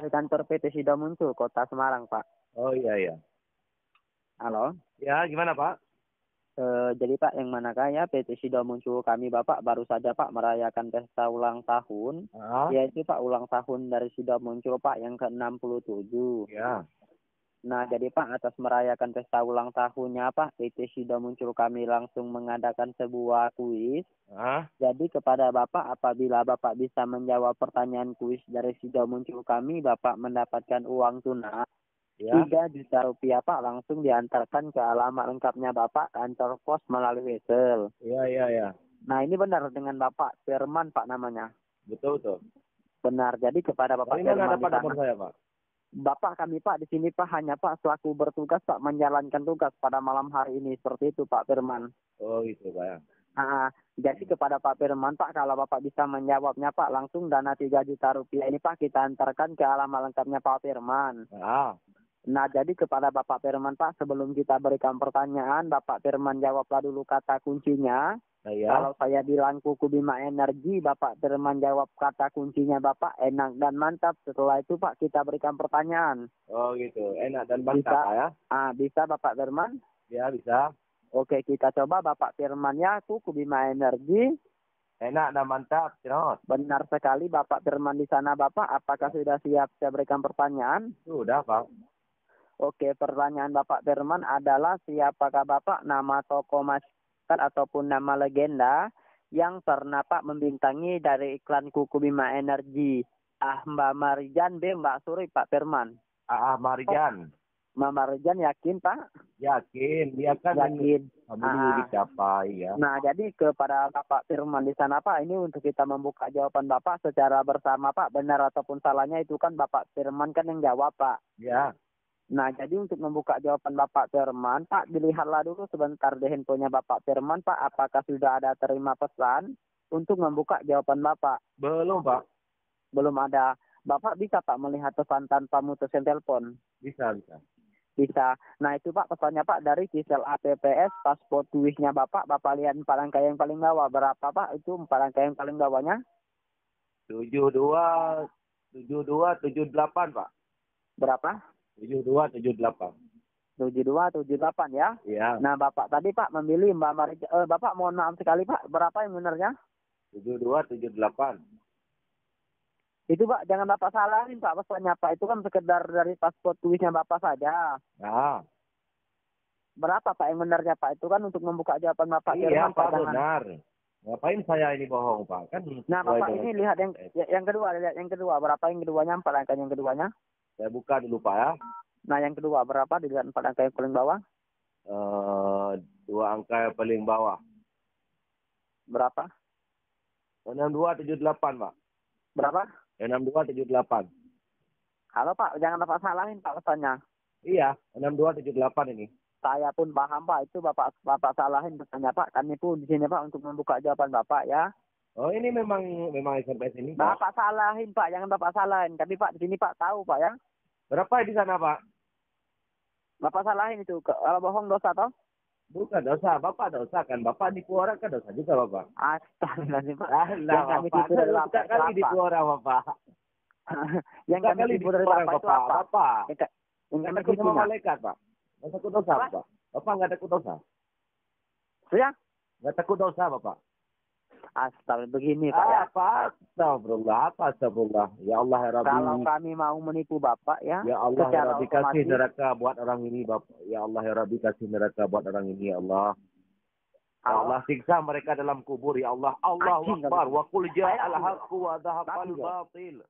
Dari kantor PT Sido Muncul, Kota Semarang, Pak. Oh iya iya. Halo. Ya gimana Pak? Jadi Pak, yang manakah ya PT Sido Muncul kami Bapak baru saja Pak merayakan pesta ulang tahun, Ah, yaitu Pak ulang tahun dari Sido Muncul Pak yang ke-67. ya. Nah, jadi Pak atas merayakan pesta ulang tahunnya Pak, PT Sido Muncul kami langsung mengadakan sebuah kuis. Ah, Jadi kepada Bapak, apabila Bapak bisa menjawab pertanyaan kuis dari Sido Muncul kami, Bapak mendapatkan uang tunai ya. 3 juta rupiah Pak, langsung diantarkan ke alamat lengkapnya Bapak kantor pos melalui wesel. Iya iya iya. Nah, ini benar dengan Bapak Firman Pak namanya. Betul betul. Benar. Jadi kepada Bapak Dari mana Firman di dapat nomor sana, saya Pak? Bapak kami Pak di sini Pak hanya Pak selaku bertugas Pak menjalankan tugas pada malam hari ini, seperti itu Pak Firman. Oh gitu Pak ya. Jadi kepada Pak Firman Pak, kalau Bapak bisa menjawabnya Pak, langsung dana 3 juta rupiah ini Pak kita antarkan ke alamat lengkapnya Pak Firman. Ah, Nah, jadi kepada Bapak Firman Pak, sebelum kita berikan pertanyaan, Bapak Firman jawablah dulu kata kuncinya. nah, ya. Kalau saya bilang Kuku Bima Energi, Bapak Firman jawab kata kuncinya Bapak, enak dan mantap. Setelah itu Pak, kita berikan pertanyaan. Oh gitu. Enak dan mantap Bisa? Pak ya. Bisa Bapak Firman? Ya bisa. Oke, kita coba Bapak Firman ya, Kuku Bima Energi. Enak dan mantap. Cerot. Benar sekali Bapak Firman di sana Bapak, apakah sudah siap saya berikan pertanyaan? Sudah Pak. Oke, pertanyaan Bapak Firman adalah siapakah Bapak nama tokoh masyarakat ataupun nama legenda yang pernah Pak membintangi dari iklan Kuku Bima Energi? Mbak Marijan, B. Mbak Suri, Pak Firman. Marijan. Mbak Marijan yakin Pak? Yakin. Dia kan Yakin. dulu dicapai ya. Nah, jadi kepada Bapak Firman di sana Pak, ini untuk kita membuka jawaban Bapak secara bersama Pak, benar ataupun salahnya itu kan Bapak Firman kan yang jawab Pak. Ya. Nah, jadi untuk membuka jawaban Bapak Firman, Pak, dilihatlah dulu sebentar di handphonenya Bapak Firman, Pak, apakah sudah ada terima pesan untuk membuka jawaban Bapak? Belum Pak. Belum ada. Bapak bisa, Pak, melihat pesan tanpa mutusin telepon? Bisa bisa. Bisa. Nah, itu, Pak, pesannya, Pak, dari Kisel APPS, paspor tulisnya Bapak. Bapak lihat 4 angka yang paling bawah. Berapa, Pak, itu 4 angka yang paling bawahnya? 7278 Pak. Berapa? 7278. 7278 ya? Iya. Nah, Bapak tadi, Pak, memilih Mbak Marija. Bapak, mohon maaf sekali, Pak. Berapa yang benarnya? 7278. Itu Pak, jangan Bapak salahin Pak pesannya Pak. Itu kan sekedar dari paspor tulisnya Bapak saja. Nah, Berapa Pak yang benarnya Pak? Itu kan untuk membuka jawaban Bapak iya Firman, Pak jangan. benar. Ngapain saya ini bohong Pak? Kan Nah sesuai Bapak dengan- ini lihat yang kedua, lihat yang kedua. Berapa yang keduanya? 4 angka yang keduanya. Saya buka dulu Pak ya. Nah yang kedua berapa? Dilihat 4 angka yang paling bawah. 2 angka yang paling bawah. Berapa? 6278 Pak. Berapa? 6278. Halo Pak, jangan Bapak salahin Pak pesannya. Iya, 6278 ini. Saya pun paham Pak, itu Bapak salahin pesannya Pak. Kami pun di sini Pak untuk membuka jawaban Bapak ya. Oh, ini memang SMS ini Pak. Bapak salahin Pak, jangan Bapak salahin. Tapi Pak di sini Pak tahu Pak ya. Berapa di sana Pak? Bapak salahin itu. Kalau bohong dosa toh? Bukan dosa, Bapak dosa kan. Bapak nipu orang kan dosa juga Bapak. Astagfirullahaladzim Pak. Yang kami tipu dari Bapak kali itu nipu apa? orang Bapak. Yang kami Kali tipu dari Bapak itu apa? Bapak. Yang Nggak kami takut sama tipunya. malaikat Pak. Nggak takut dosa Apa? Bapak. Bapak nggak takut dosa. Ya? Nggak takut dosa Bapak. Astagfirullah begini Pak ya. Astagfirullah. Ya Allah ya Rabbi. Kalau kami mau menipu Bapak ya. Ya Allah ya secara Rabbi kasih otomatis- neraka buat orang ini Bapak. Ya Allah ya Rabbi kasih neraka buat orang ini ya Allah. Ya Allah siksa mereka dalam kubur ya Allah. Allahu Akbar wa qul ja'al haqqu wa dhahaqal batil.